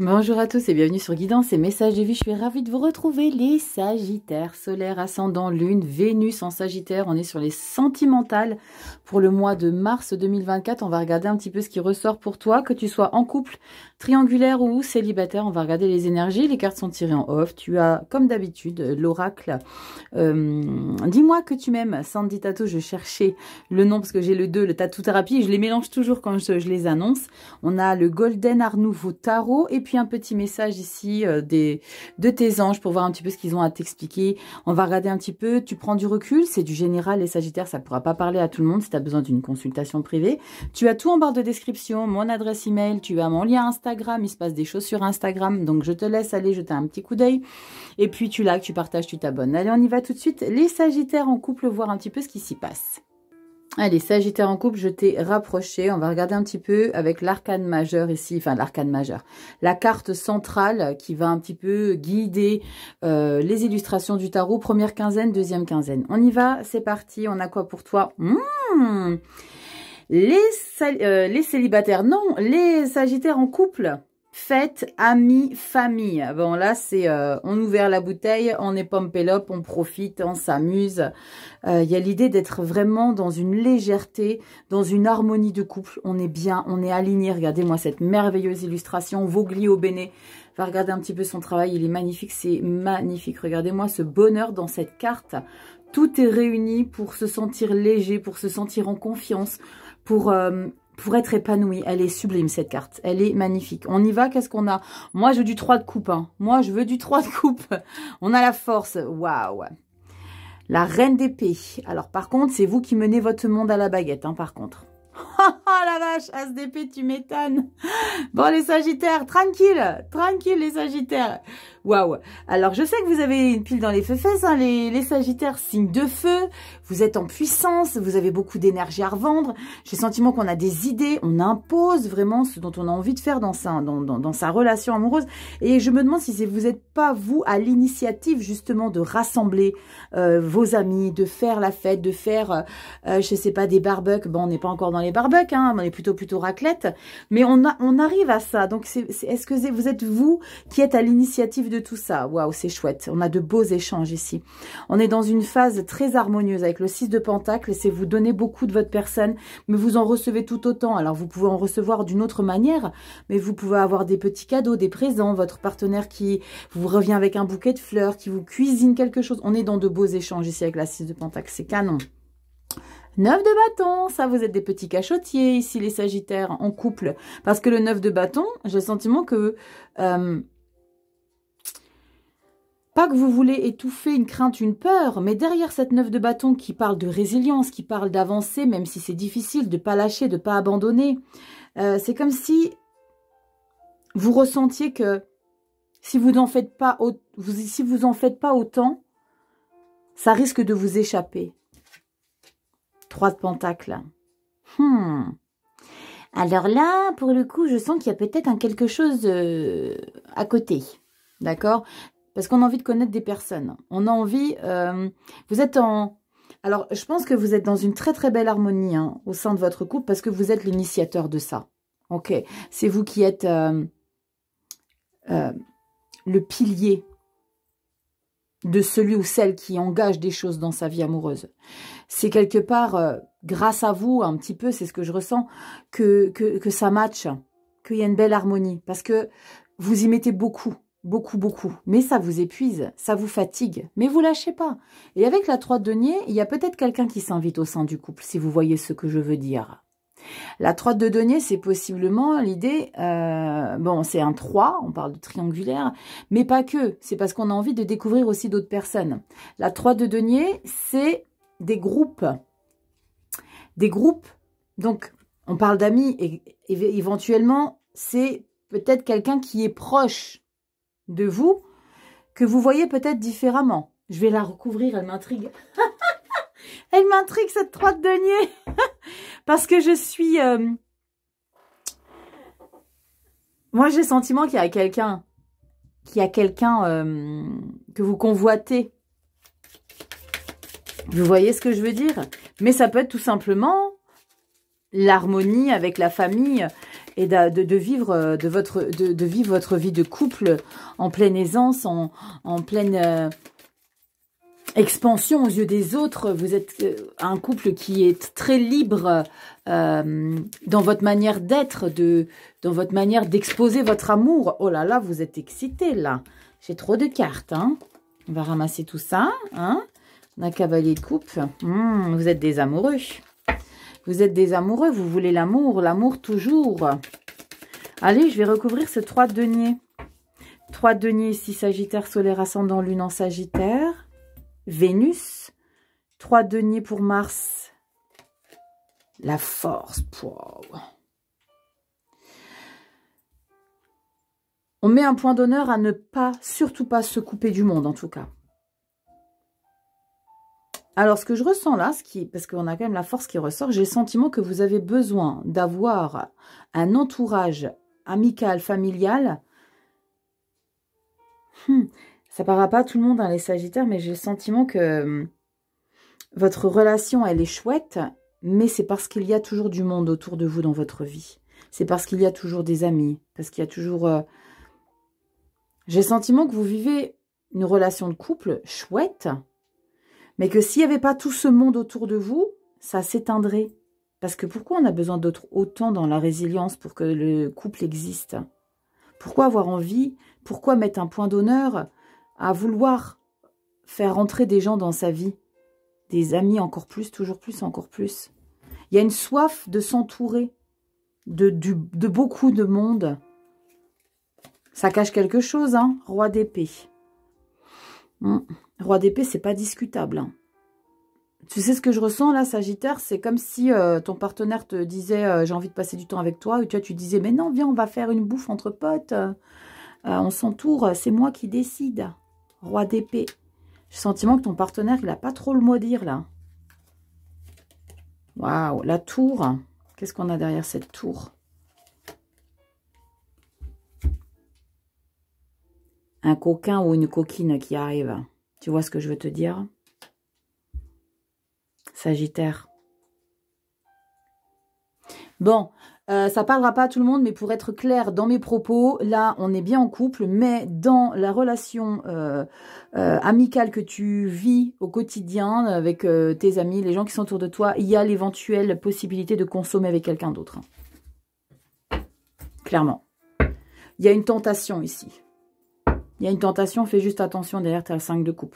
Bonjour à tous et bienvenue sur Guidance et Messages de vie. Je suis ravie de vous retrouver, les Sagittaires, solaire, ascendant, lune, Vénus en Sagittaire. On est sur les sentimentales pour le mois de mars 2024. On va regarder un petit peu ce qui ressort pour toi, que tu sois en couple, triangulaire ou célibataire. On va regarder les énergies. Les cartes sont tirées en off. Tu as, comme d'habitude, l'oracle. Dis-moi que tu m'aimes. Sandy Tato, je cherchais le nom parce que j'ai le 2, le tatou thérapie. Je les mélange toujours quand je les annonce. On a le Golden Art Nouveau Tarot et puis un petit message ici de tes anges pour voir un petit peu ce qu'ils ont à t'expliquer. On va regarder un petit peu, tu prends du recul, c'est du général, les Sagittaires, ça ne pourra pas parler à tout le monde si tu as besoin d'une consultation privée. Tu as tout en barre de description, mon adresse email, tu as mon lien Instagram, il se passe des choses sur Instagram, donc je te laisse aller jeter un petit coup d'œil. Et puis tu likes, tu partages, tu t'abonnes. Allez, on y va tout de suite. Les Sagittaires en couple, voir un petit peu ce qui s'y passe. Allez, Sagittaire en couple, je t'ai rapproché. On va regarder un petit peu avec l'arcane majeur ici, enfin l'arcane majeur. La carte centrale qui va un petit peu guider les illustrations du tarot. Première quinzaine, deuxième quinzaine. On y va, c'est parti. On a quoi pour toi? Les célibataires, non, les Sagittaires en couple. Fête, amis, famille. Bon, là, c'est on ouvre la bouteille, on est pompélope, on profite, on s'amuse. Il y a l'idée d'être vraiment dans une légèreté, dans une harmonie de couple. On est bien, on est aligné. Regardez-moi cette merveilleuse illustration. Voglio Bene va regarder un petit peu son travail. Il est magnifique, c'est magnifique. Regardez-moi ce bonheur dans cette carte. Tout est réuni pour se sentir léger, pour se sentir en confiance, pour être épanoui. Elle est sublime, cette carte. Elle est magnifique. On y va, qu'est-ce qu'on a? Moi, je veux du 3 de coupe. Hein. Moi, je veux du 3 de coupe. On a la force. Waouh. La reine d'épée. Alors, par contre, c'est vous qui menez votre monde à la baguette, hein, par contre. Oh la vache, as d'épée, tu m'étonnes. Bon, les Sagittaires, tranquille, tranquille, les Sagittaires. Waouh. Alors, je sais que vous avez une pile dans les fesses, hein, les Sagittaires, signe de feu. Vous êtes en puissance, vous avez beaucoup d'énergie à revendre. J'ai le sentiment qu'on a des idées, on impose vraiment ce dont on a envie de faire dans sa relation amoureuse. Et je me demande si vous n'êtes pas, vous, à l'initiative, justement, de rassembler vos amis, de faire la fête, de faire, je sais pas, des barbecues. Bon, on n'est pas encore dans les barbecues, hein, on est plutôt raclette. Mais on arrive à ça. Donc, est-ce que vous êtes, vous, qui êtes à l'initiative de tout ça? Waouh, c'est chouette. On a de beaux échanges ici. On est dans une phase très harmonieuse avec le 6 de Pentacle. C'est vous donner beaucoup de votre personne, mais vous en recevez tout autant. Alors, vous pouvez en recevoir d'une autre manière, mais vous pouvez avoir des petits cadeaux, des présents, votre partenaire qui vous revient avec un bouquet de fleurs, qui vous cuisine quelque chose. On est dans de beaux échanges ici avec la 6 de Pentacle. C'est canon. 9 de bâton, ça vous êtes des petits cachotiers ici les Sagittaires en couple. Parce que le 9 de bâton, j'ai le sentiment que... pas que vous voulez étouffer une crainte, une peur, mais derrière cette 9 de bâton qui parle de résilience, qui parle d'avancer, même si c'est difficile, de ne pas lâcher, de ne pas abandonner, c'est comme si vous ressentiez que si vous n'en faites pas, si vous en faites pas autant, ça risque de vous échapper. 3 de Pentacle. Alors là, pour le coup, je sens qu'il y a peut-être quelque chose à côté. D'accord? Parce qu'on a envie de connaître des personnes. On a envie... vous êtes en... Alors, je pense que vous êtes dans une très très belle harmonie hein, au sein de votre couple parce que vous êtes l'initiateur de ça. Ok? C'est vous qui êtes le pilier de celui ou celle qui engage des choses dans sa vie amoureuse. C'est quelque part, grâce à vous, un petit peu, c'est ce que je ressens, que ça matche, qu'il y a une belle harmonie. Parce que vous y mettez beaucoup. Beaucoup. Mais ça vous épuise, ça vous fatigue. Mais vous lâchez pas. Et avec la 3 de denier, il y a peut-être quelqu'un qui s'invite au sein du couple, si vous voyez ce que je veux dire. La 3 de denier, c'est possiblement l'idée... bon, c'est un 3, on parle de triangulaire, mais pas que. C'est parce qu'on a envie de découvrir aussi d'autres personnes. La 3 de denier, c'est des groupes. Des groupes, donc on parle d'amis, et éventuellement, c'est peut-être quelqu'un qui est proche de vous, que vous voyez peut-être différemment. Je vais la recouvrir, elle m'intrigue. Elle m'intrigue cette 3 de denier. Parce que je suis... Moi, j'ai le sentiment qu'il y a quelqu'un... que vous convoitez. Vous voyez ce que je veux dire? Mais ça peut être tout simplement l'harmonie avec la famille. et de vivre vivre votre vie de couple en pleine aisance, en pleine expansion aux yeux des autres. Vous êtes un couple qui est très libre dans votre manière d'être, dans votre manière d'exposer votre amour. Oh là là, vous êtes excités là. J'ai trop de cartes, hein. On va ramasser tout ça, hein. On a cavalier de coupe. Vous êtes des amoureux. Vous êtes des amoureux, vous voulez l'amour toujours. Allez, je vais recouvrir ce 3 de denier. 3 de denier ici, Sagittaire, solaire, ascendant, lune en Sagittaire. Vénus. 3 de denier pour Mars. La force. Wow. On met un point d'honneur à ne pas, surtout pas se couper du monde en tout cas. Alors, ce que je ressens là, parce qu'on a quand même la force qui ressort, j'ai le sentiment que vous avez besoin d'avoir un entourage amical, familial. Ça parlera pas à tout le monde, hein, les Sagittaires, mais j'ai le sentiment que votre relation, elle est chouette, mais c'est parce qu'il y a toujours du monde autour de vous dans votre vie. C'est parce qu'il y a toujours des amis, parce qu'il y a toujours... J'ai le sentiment que vous vivez une relation de couple chouette, mais que s'il n'y avait pas tout ce monde autour de vous, ça s'éteindrait. Parce que pourquoi on a besoin d'autres autant dans la résilience pour que le couple existe? Pourquoi avoir envie? Pourquoi mettre un point d'honneur à vouloir faire entrer des gens dans sa vie? Des amis encore plus, toujours plus, encore plus. Il y a une soif de s'entourer de beaucoup de monde. Ça cache quelque chose, hein? Roi d'épée. Roi d'épée, c'est pas discutable. Hein. Tu sais ce que je ressens là, Sagittaire? C'est comme si ton partenaire te disait j'ai envie de passer du temps avec toi. Et tu disais mais non, viens, on va faire une bouffe entre potes. On s'entoure, c'est moi qui décide. Roi d'épée. J'ai le sentiment que ton partenaire, il n'a pas trop le mot à dire là. Waouh, la tour. Qu'est-ce qu'on a derrière cette tour? Un coquin ou une coquine qui arrive. Tu vois ce que je veux te dire? Sagittaire. Bon, ça parlera pas à tout le monde, mais pour être clair dans mes propos, là, on est bien en couple, mais dans la relation amicale que tu vis au quotidien avec tes amis, les gens qui sont autour de toi, il y a l'éventuelle possibilité de consommer avec quelqu'un d'autre. Clairement. Il y a une tentation ici. Il y a une tentation, fais juste attention, derrière, tu as le 5 de coupe.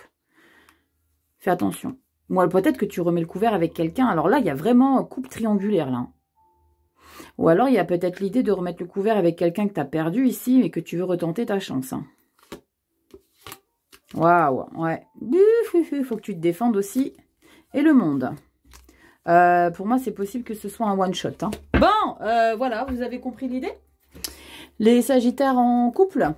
Fais attention. Moi, peut-être que tu remets le couvert avec quelqu'un. Alors là, il y a vraiment coupe triangulaire, là. Ou alors, il y a peut-être l'idée de remettre le couvert avec quelqu'un que tu as perdu ici, mais que tu veux retenter ta chance. Hein. Waouh, ouais. Il faut que tu te défendes aussi. Et le monde. Pour moi, c'est possible que ce soit un one-shot. Hein. Bon, voilà, vous avez compris l'idée? Les Sagittaires en couple,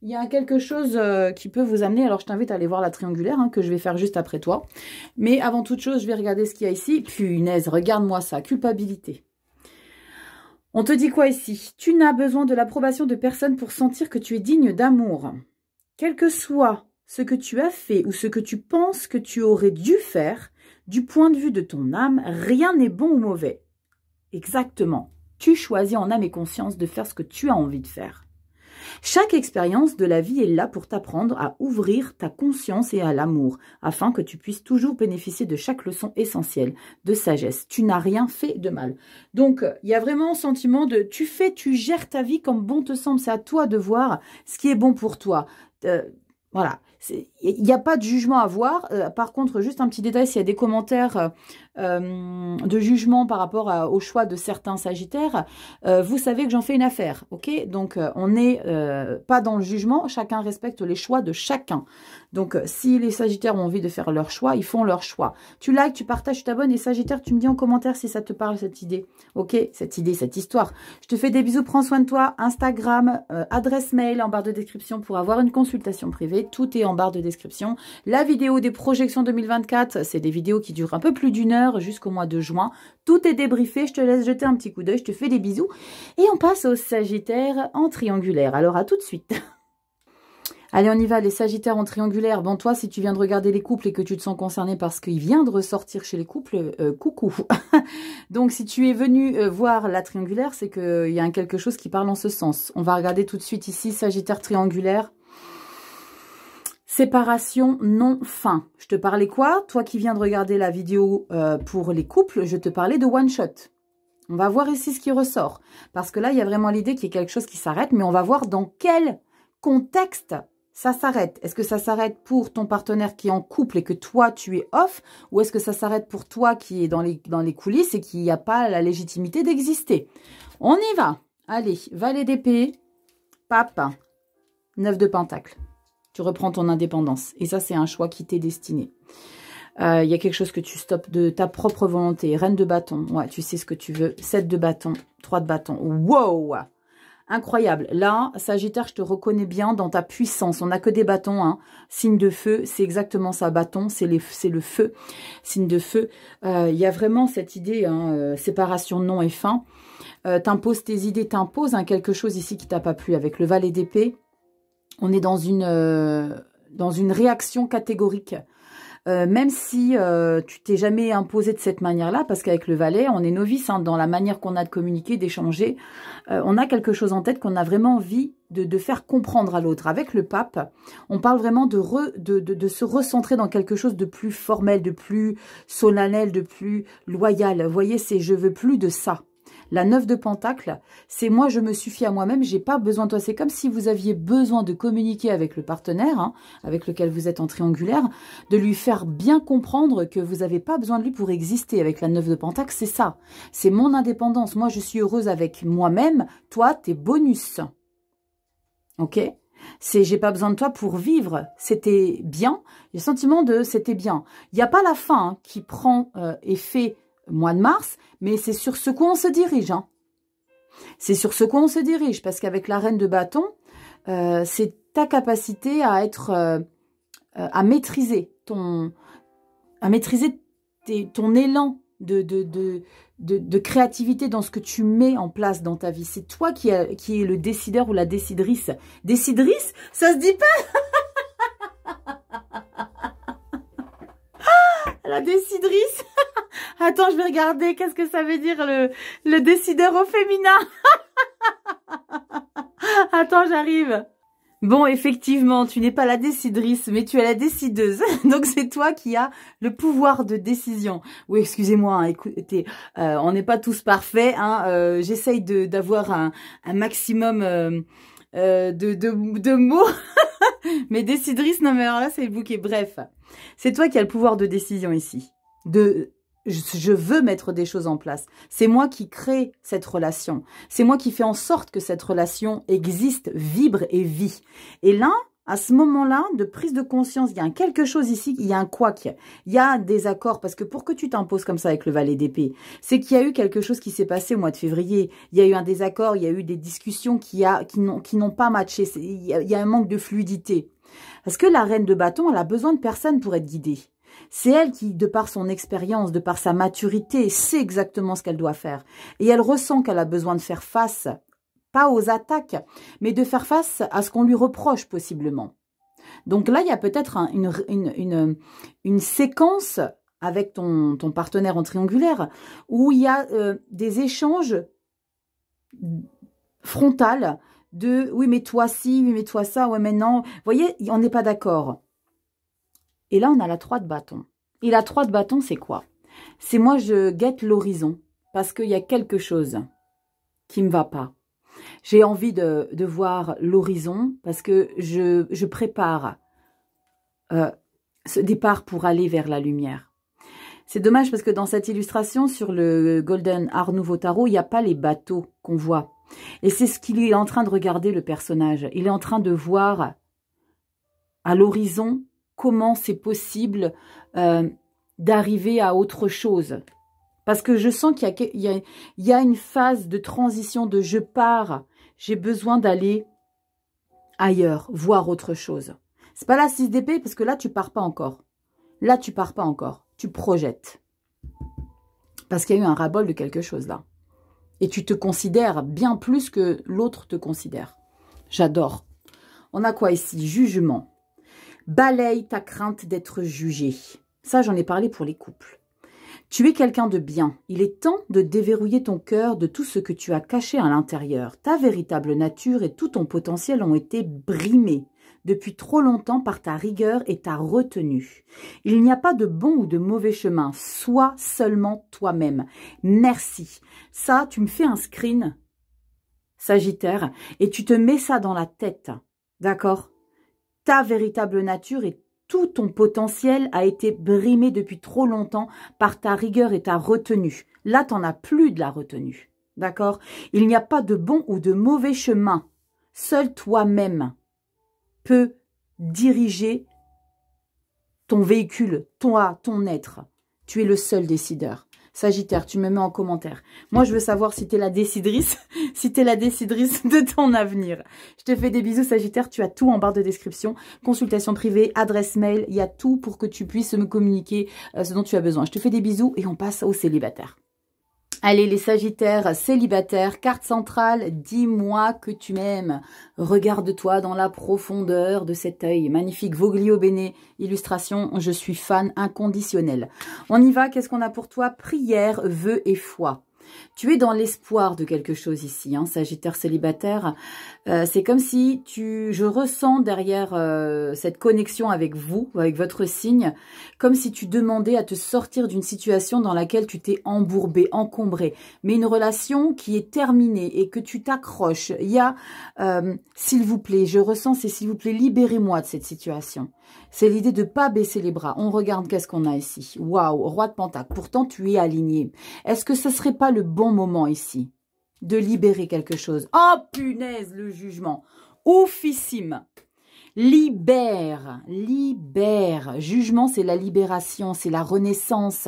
il y a quelque chose qui peut vous amener. Alors, je t'invite à aller voir la triangulaire hein, que je vais faire juste après toi. Mais avant toute chose, je vais regarder ce qu'il y a ici. Punaise, regarde-moi ça. Culpabilité. On te dit quoi ici? Tu n'as besoin de l'approbation de personne pour sentir que tu es digne d'amour. Quel que soit ce que tu as fait ou ce que tu penses que tu aurais dû faire, du point de vue de ton âme, rien n'est bon ou mauvais. Exactement. Tu choisis en âme et conscience de faire ce que tu as envie de faire. Chaque expérience de la vie est là pour t'apprendre à ouvrir ta conscience et à l'amour, afin que tu puisses toujours bénéficier de chaque leçon essentielle de sagesse. Tu n'as rien fait de mal. Donc, il y a vraiment un sentiment de tu gères ta vie comme bon te semble. C'est à toi de voir ce qui est bon pour toi. Voilà. Il n'y a pas de jugement à avoir. Par contre, juste un petit détail, s'il y a des commentaires de jugement par rapport au choix de certains Sagittaires, vous savez que j'en fais une affaire, ok? Donc, on n'est pas dans le jugement, chacun respecte les choix de chacun. Donc, si les Sagittaires ont envie de faire leur choix, ils font leur choix. Tu likes, tu partages, tu t'abonnes, et Sagittaire, tu me dis en commentaire si ça te parle, cette idée, ok? Cette idée, cette histoire. Je te fais des bisous, prends soin de toi, Instagram, adresse mail en barre de description pour avoir une consultation privée, tout est en barre de description. La vidéo des projections 2024, c'est des vidéos qui durent un peu plus d'1 heure jusqu'au mois de juin. Tout est débriefé, je te laisse jeter un petit coup d'œil, je te fais des bisous. Et on passe au Sagittaire en triangulaire. Alors à tout de suite. Allez, on y va, les Sagittaires en triangulaire. Bon, toi, si tu viens de regarder les couples et que tu te sens concerné parce qu'il vient de ressortir chez les couples, coucou. Donc, si tu es venu voir la triangulaire, c'est qu'il y a quelque chose qui parle en ce sens. On va regarder tout de suite ici, Sagittaire triangulaire. Séparation, non, fin. Je te parlais quoi? Toi qui viens de regarder la vidéo pour les couples, je te parlais de one shot. On va voir ici ce qui ressort. Parce que là, il y a vraiment l'idée qu'il y ait quelque chose qui s'arrête, mais on va voir dans quel contexte ça s'arrête. Est-ce que ça s'arrête pour ton partenaire qui est en couple et que toi, tu es off? Ou est-ce que ça s'arrête pour toi qui est dans les coulisses et qui n'a pas la légitimité d'exister? On y va. Allez, valet d'épée, pape, 9 de pentacle. Tu reprends ton indépendance. Et ça, c'est un choix qui t'est destiné. Il y a quelque chose que tu stoppes de ta propre volonté. Reine de bâton. Ouais, tu sais ce que tu veux. 7 de bâton. 3 de bâton. Wow! Incroyable. Là, Sagittaire, je te reconnais bien dans ta puissance. On n'a que des bâtons. Hein. Signe de feu, c'est exactement ça. Bâton, c'est le feu. Signe de feu. Il y a vraiment cette idée, hein, séparation, non et fin. T'imposes tes idées, t'imposes hein, quelque chose ici qui t'a pas plu. Avec le valet d'épée, on est dans une réaction catégorique. Même si tu t'es jamais imposé de cette manière-là, parce qu'avec le valet, on est novice hein, dans la manière qu'on a de communiquer, d'échanger. On a quelque chose en tête qu'on a vraiment envie de faire comprendre à l'autre. Avec le pape, on parle vraiment de se recentrer dans quelque chose de plus formel, de plus solennel, de plus loyal. Vous voyez, c'est je veux plus de ça. La 9 de pentacle, c'est moi, je me suffis à moi-même, j'ai pas besoin de toi. C'est comme si vous aviez besoin de communiquer avec le partenaire, hein, avec lequel vous êtes en triangulaire, de lui faire bien comprendre que vous n'avez pas besoin de lui pour exister. Avec la 9 de pentacle, c'est ça. C'est mon indépendance. Moi, je suis heureuse avec moi-même. Toi, t'es bonus. Ok ? C'est j'ai pas besoin de toi pour vivre. C'était bien. Le sentiment de c'était bien. Il n'y a pas la fin hein, qui prend effet mois de mars, mais c'est sur ce quoi on se dirige. Hein. C'est sur ce quoi on se dirige, parce qu'avec la reine de bâton, c'est ta capacité à être, à maîtriser ton élan de créativité dans ce que tu mets en place dans ta vie. C'est toi qui est le décideur ou la décidrice. Décidrice, ça se dit pas. La décidrice. Attends, je vais regarder. Qu'est-ce que ça veut dire le décideur au féminin? Attends, j'arrive. Bon, effectivement, tu n'es pas la décidrice, mais tu es la décideuse. Donc, c'est toi qui as le pouvoir de décision. Oui, excusez-moi, hein, écoutez, on n'est pas tous parfaits. Hein, j'essaye d'avoir un maximum de mots. Mais décidrice, non, mais alors là, c'est le bouquet. Bref, c'est toi qui as le pouvoir de décision ici. Je veux mettre des choses en place. C'est moi qui crée cette relation. C'est moi qui fais en sorte que cette relation existe, vibre et vit. Et là, à ce moment-là, de prise de conscience, il y a quelque chose ici, il y a un couac. Il y a des accords, parce que pour que tu t'imposes comme ça avec le valet d'épée, c'est qu'il y a eu quelque chose qui s'est passé au mois de février. Il y a eu un désaccord, il y a eu des discussions qui n'ont pas matché. Il y a un manque de fluidité. Parce que la reine de bâton, elle a besoin de personne pour être guidée. C'est elle qui, de par son expérience, de par sa maturité, sait exactement ce qu'elle doit faire. Et elle ressent qu'elle a besoin de faire face, pas aux attaques, mais de faire face à ce qu'on lui reproche possiblement. Donc là, il y a peut-être une séquence avec ton partenaire en triangulaire où il y a des échanges frontaux de « oui, mais toi si, oui, mais toi ça, ouais, mais non ». Vous voyez, on n'est pas d'accord. Et là, on a la 3 de bâton. Et la 3 de bâton, c'est quoi? C'est moi, je guette l'horizon. Parce qu'il y a quelque chose qui ne me va pas. J'ai envie de voir l'horizon parce que je prépare ce départ pour aller vers la lumière. C'est dommage parce que dans cette illustration, sur le Golden Art Nouveau Tarot, il n'y a pas les bateaux qu'on voit. Et c'est ce qu'il est en train de regarder, le personnage. Il est en train de voir à l'horizon comment c'est possible d'arriver à autre chose. Parce que je sens qu'il y a une phase de transition de je pars, j'ai besoin d'aller ailleurs, voir autre chose. C'est pas la 6 d'épée parce que là, tu pars pas encore. Là, tu pars pas encore. Tu projettes. Parce qu'il y a eu un ras-bol de quelque chose là. Et tu te considères bien plus que l'autre te considère. J'adore. On a quoi ici? Jugement. Balaye ta crainte d'être jugé. Ça, j'en ai parlé pour les couples. Tu es quelqu'un de bien. Il est temps de déverrouiller ton cœur de tout ce que tu as caché à l'intérieur. Ta véritable nature et tout ton potentiel ont été brimés depuis trop longtemps par ta rigueur et ta retenue. Il n'y a pas de bon ou de mauvais chemin. Sois seulement toi-même. Merci. Ça, tu me fais un screen, Sagittaire, et tu te mets ça dans la tête. D'accord? Ta véritable nature et tout ton potentiel a été brimé depuis trop longtemps par ta rigueur et ta retenue. Là, tu n'en as plus de la retenue. D'accord? Il n'y a pas de bon ou de mauvais chemin. Seul toi-même peut diriger ton véhicule, toi, ton être. Tu es le seul décideur. Sagittaire, tu me mets en commentaire. Moi, je veux savoir si tu es la décidrice, si tu es la décidrice de ton avenir. Je te fais des bisous, Sagittaire. Tu as tout en barre de description. Consultation privée, adresse mail. Il y a tout pour que tu puisses me communiquer ce dont tu as besoin. Je te fais des bisous et on passe aux célibataires. Allez, les Sagittaires célibataires, carte centrale, dis-moi que tu m'aimes. Regarde-toi dans la profondeur de cet œil. Magnifique, Voglio Bene, illustration, je suis fan inconditionnel. On y va, qu'est-ce qu'on a pour toi? Prière, vœux et foi. Tu es dans l'espoir de quelque chose ici, hein, Sagittaire célibataire. C'est comme si je ressens derrière cette connexion avec vous, avec votre signe, comme si tu demandais à te sortir d'une situation dans laquelle tu t'es embourbé, encombré. Mais une relation qui est terminée et que tu t'accroches. Il y a, s'il vous plaît, je ressens, c'est s'il vous plaît, libérez-moi de cette situation. C'est l'idée de ne pas baisser les bras. On regarde qu'est-ce qu'on a ici. Waouh, roi de Pentacle. Pourtant, tu es aligné. Est-ce que ce ne serait pas le bon moment ici de libérer quelque chose? Oh, punaise, le jugement. Oufissime. Libère, libère. Jugement, c'est la libération, c'est la renaissance.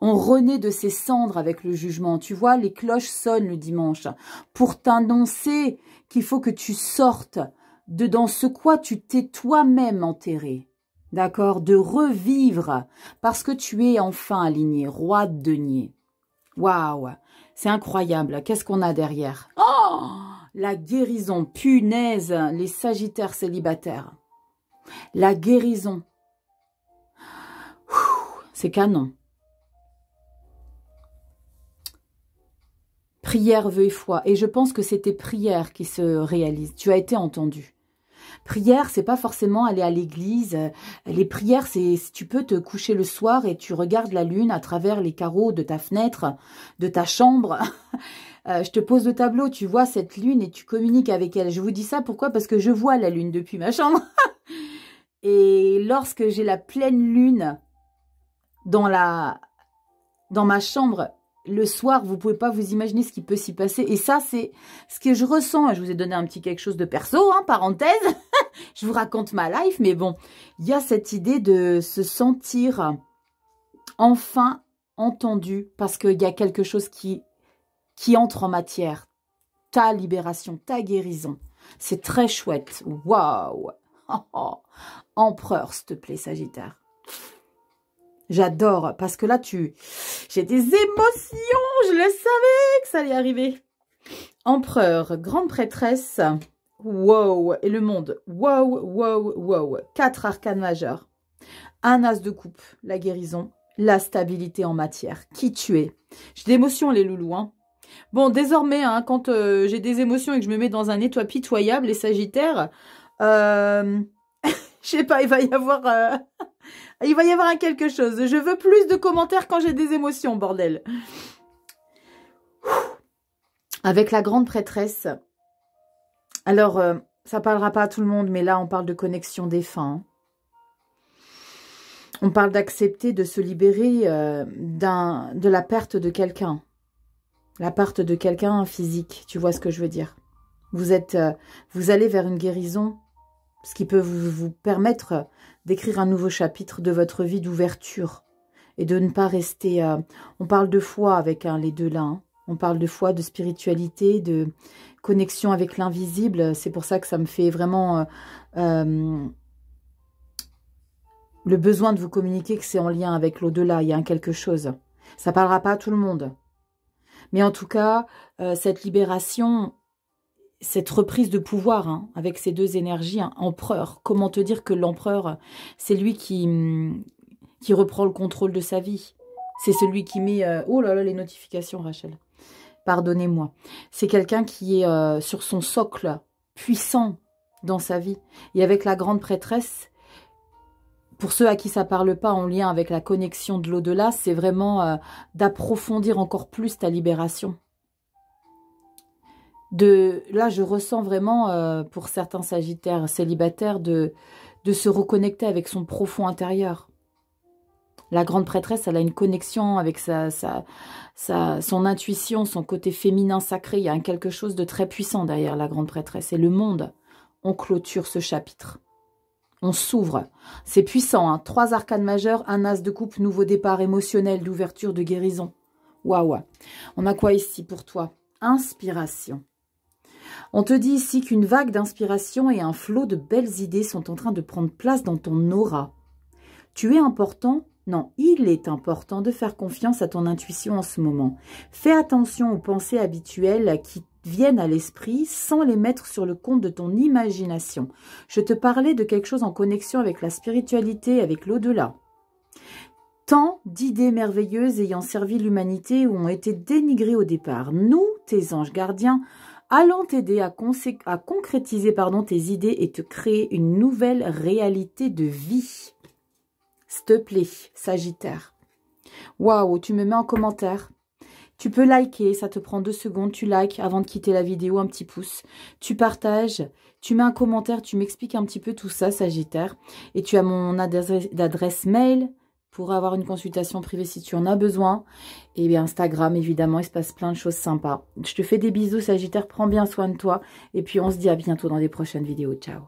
On renaît de ses cendres avec le jugement. Tu vois, les cloches sonnent le dimanche pour t'annoncer qu'il faut que tu sortes de dans ce quoi tu t'es toi-même enterré. D'accord? De revivre parce que tu es enfin aligné, roi de denier. Waouh! C'est incroyable. Qu'est-ce qu'on a derrière? Oh! La guérison. Punaise, les Sagittaires célibataires. La guérison. C'est canon. Prière, vœux et foi. Et je pense que c'est tes prières qui se réalisent. Tu as été entendu. Prière, c'est pas forcément aller à l'église. Les prières, c'est si tu peux te coucher le soir et tu regardes la lune à travers les carreaux de ta fenêtre, de ta chambre. Je te pose le tableau, tu vois cette lune et tu communiques avec elle. Je vous dis ça pourquoi? Parce que je vois la lune depuis ma chambre. Et lorsque j'ai la pleine lune dans ma chambre, le soir, vous ne pouvez pas vous imaginer ce qui peut s'y passer. Et ça, c'est ce que je ressens. Je vous ai donné un petit quelque chose de perso, hein, parenthèse. Je vous raconte ma life, mais bon, il y a cette idée de se sentir enfin entendu parce qu'il y a quelque chose qui entre en matière. Ta libération, ta guérison. C'est très chouette. Waouh! Empereur, s'il te plaît, Sagittaire. J'adore, parce que là, j'ai des émotions, je le savais que ça allait arriver. Empereur, grande prêtresse, wow, et le monde, wow, wow, wow. 4 arcanes majeurs, un as de coupe, la guérison, la stabilité en matière, qui tu es. J'ai des émotions, les loulous, hein. Bon, désormais, hein, quand j'ai des émotions et que je me mets dans un étoi pitoyable, les Sagittaires, je sais pas, il va y avoir un quelque chose. Je veux plus de commentaires quand j'ai des émotions, bordel. Avec la grande prêtresse. Alors, ça parlera pas à tout le monde, mais là, on parle de connexion défunt. On parle d'accepter de se libérer de la perte de quelqu'un. La perte de quelqu'un physique, tu vois ce que je veux dire. Vous allez vers une guérison, ce qui peut vous permettre d'écrire un nouveau chapitre de votre vie d'ouverture et de ne pas rester... on parle de foi avec les deux là. Hein. On parle de foi, de spiritualité, de connexion avec l'invisible. C'est pour ça que ça me fait vraiment le besoin de vous communiquer que c'est en lien avec l'au-delà. Il y a quelque chose. Ça ne parlera pas à tout le monde. Mais en tout cas, cette libération, cette reprise de pouvoir hein, avec ces deux énergies, hein, empereur. Comment te dire que l'empereur, c'est lui qui reprend le contrôle de sa vie. C'est celui qui met... oh là là, les notifications, Rachel. Pardonnez-moi. C'est quelqu'un qui est sur son socle puissant dans sa vie. Et avec la grande prêtresse, pour ceux à qui ça parle pas en lien avec la connexion de l'au-delà, c'est vraiment d'approfondir encore plus ta libération. Là, je ressens vraiment, pour certains sagittaires célibataires, de se reconnecter avec son profond intérieur. La grande prêtresse, elle a une connexion avec son intuition, son côté féminin sacré. Il y a quelque chose de très puissant derrière la grande prêtresse. Et le monde, on clôture ce chapitre. On s'ouvre. C'est puissant, hein. 3 arcanes majeures, un as de coupe, nouveau départ émotionnel, d'ouverture, de guérison. Waouh. On a quoi ici pour toi? Inspiration. On te dit ici qu'une vague d'inspiration et un flot de belles idées sont en train de prendre place dans ton aura. Tu es important? Non, il est important de faire confiance à ton intuition en ce moment. Fais attention aux pensées habituelles qui viennent à l'esprit sans les mettre sur le compte de ton imagination. Je te parlais de quelque chose en connexion avec la spiritualité, avec l'au-delà. Tant d'idées merveilleuses ayant servi l'humanité ont été dénigrées au départ. Nous, tes anges gardiens, allons t'aider à concrétiser tes idées et te créer une nouvelle réalité de vie. S'il te plaît, Sagittaire. Waouh, tu me mets en commentaire. Tu peux liker, ça te prend 2 secondes. Tu likes avant de quitter la vidéo, un petit pouce. Tu partages, tu mets un commentaire, tu m'expliques un petit peu tout ça, Sagittaire. Et tu as mon adresse mail pour avoir une consultation privée si tu en as besoin. Et bien Instagram, évidemment, il se passe plein de choses sympas. Je te fais des bisous, Sagittaire. Prends bien soin de toi. Et puis on se dit à bientôt dans des prochaines vidéos. Ciao.